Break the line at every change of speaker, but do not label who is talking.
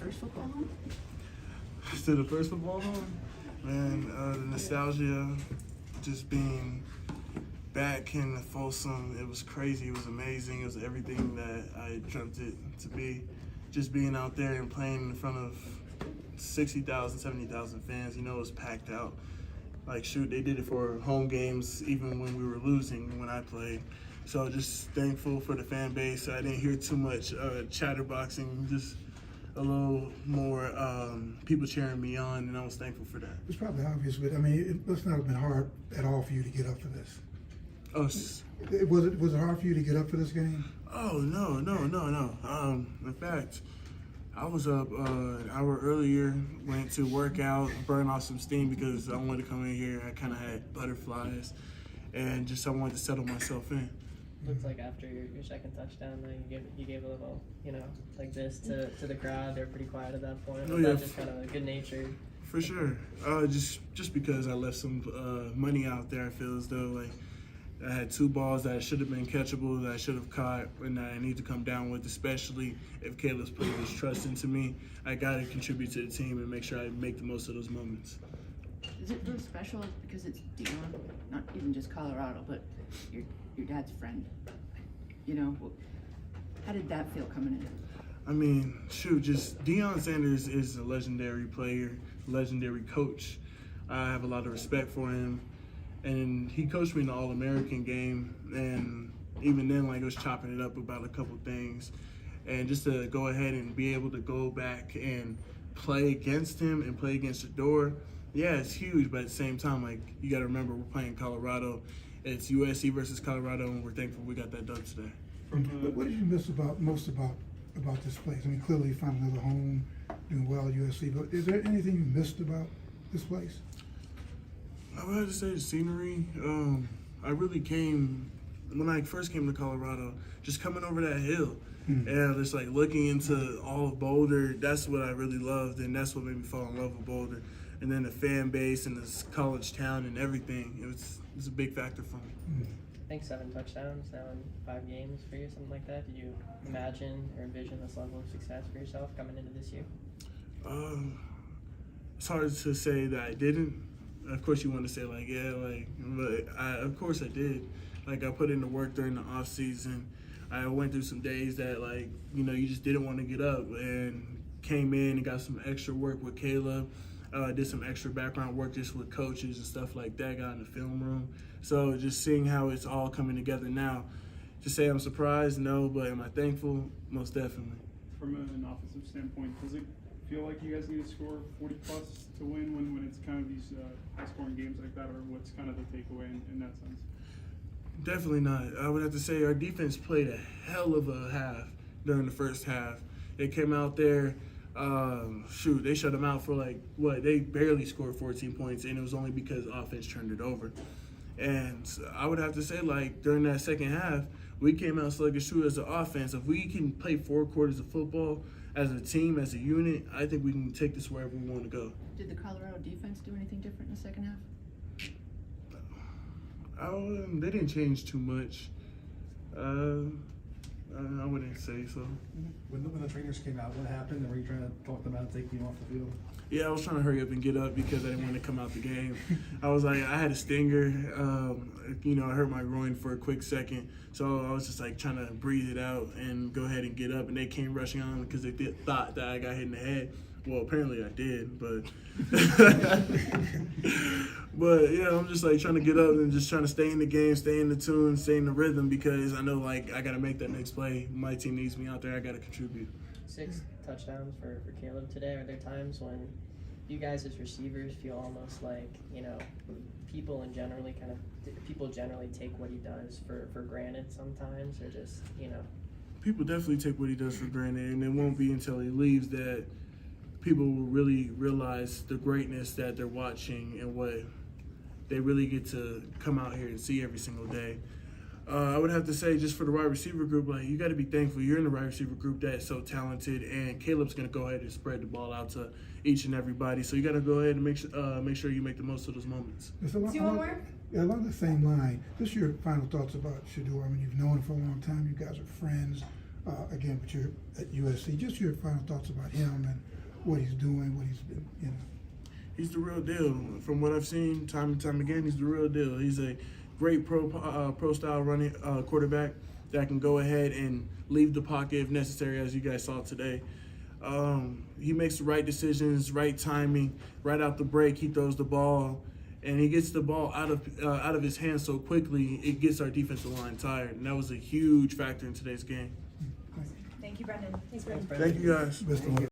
first football home?
To the first football home? Man, the nostalgia, just being back in Folsom, it was crazy, it was amazing, it was everything that I dreamt it to be. Just being out there and playing in front of 60,000, 70,000 fans, it was packed out. Like, shoot, they did it for home games even when we were losing when I played. So just thankful for the fan base. I didn't hear too much chatterboxing, just a little more people cheering me on, and I was thankful for that.
It's probably obvious, but I mean, it must not have been hard at all for you to get up for this.
Oh,
was it hard for you to get up for this game?
Oh, no. In fact, I was up an hour earlier, went to work out, burn off some steam because I wanted to come in here. I kind of had butterflies, and I wanted to settle myself in.
Looks like after your second touchdown, you gave a little, like this to the crowd. They're pretty quiet at that point.
Oh, yeah.
That just kind of good natured.
For sure. Just because I left some money out there, I feel as though like I had two balls that should have been catchable, that I should have caught, and that I need to come down with, especially if Caleb's putting his trust into me. I got to contribute to the team and make sure I make the most of those moments.
Is it really special because it's Deion, not even just Colorado, but your dad's friend? How did that feel coming in?
I mean, shoot, just Deion Sanders is a legendary player, legendary coach. I have a lot of respect for him. And he coached me in the All-American game, and even then, I was chopping it up about a couple things. And just to go ahead and be able to go back and play against him and play against Shedeur, yeah, it's huge, but at the same time, you got to remember we're playing Colorado. It's USC versus Colorado, and we're thankful we got that done today.
But what did you miss most about this place? I mean, clearly you found another home, doing well at USC, but is there anything you missed about this place?
I would have to say the scenery. I really when I first came to Colorado, just coming over that hill and just looking into all of Boulder, that's what I really loved, and that's what made me fall in love with Boulder. And then the fan base and this college town and everything, it was a big factor for me.
I think 7 touchdowns now in 5 games for you, something like that. Did you imagine or envision this level of success for yourself coming into this year?
It's hard to say that I didn't. Of course you want to say but of course I did. I put in the work during the off season. I went through some days that you just didn't want to get up, and came in and got some extra work with Caleb. Did some extra background work just with coaches and stuff like that, got in the film room. So just seeing how it's all coming together now. To say I'm surprised, no, but am I thankful? Most definitely.
From an offensive standpoint, does it feel like you guys need to score 40 plus to win when it's kind of these high scoring games like that, or what's kind of the takeaway in that sense?
Definitely not. I would have to say our defense played a hell of a half during the first half. They came out there, they shut them out for they barely scored 14 points, and it was only because offense turned it over. And I would have to say during that second half, we came out sluggish too as an offense. If we can play 4 quarters of football as a team, as a unit, I think we can take this wherever we want to go.
Did the Colorado defense do anything different in the second half?
They didn't change too much. I wouldn't say so.
When the trainers came out, what happened? And were you trying to talk them out and take them off the field?
Yeah, I was trying to hurry up and get up because I didn't want to come out the game. I had a stinger. I hurt my groin for a quick second. So I was just trying to breathe it out and go ahead and get up. And they came rushing on because they thought that I got hit in the head. Well, apparently I did, but but yeah, I'm just trying to get up and just trying to stay in the game, stay in the tune, stay in the rhythm, because I know I got to make that next play. My team needs me out there. I got to contribute.
6 touchdowns for Caleb today. Are there times when you guys as receivers feel almost people generally take what he does for granted sometimes, or just
People definitely take what he does for granted, and it won't be until he leaves that people will really realize the greatness that they're watching and what they really get to come out here and see every single day. I would have to say, just for the wide receiver group, you got to be thankful you're in the wide receiver group that's so talented, and Caleb's going to go ahead and spread the ball out to each and everybody. So you got to go ahead and make sure you make the most of those moments.
Along the same line, just your final thoughts about Shedeur. I mean, you've known him for a long time. You guys are friends. Again, but you're at USC. Just your final thoughts about him and what he's doing, what he's been, you know.
He's the real deal. From what I've seen time and time again, he's the real deal. He's a great pro style running quarterback that can go ahead and leave the pocket if necessary, as you guys saw today. He makes the right decisions, right timing, right out the break. He throws the ball, and he gets the ball out of his hands so quickly, it gets our defensive line tired, and that was a huge factor in today's game.
Thank you, Brendan.
Thanks, Brendan.
Thank you, guys.
Best of luck.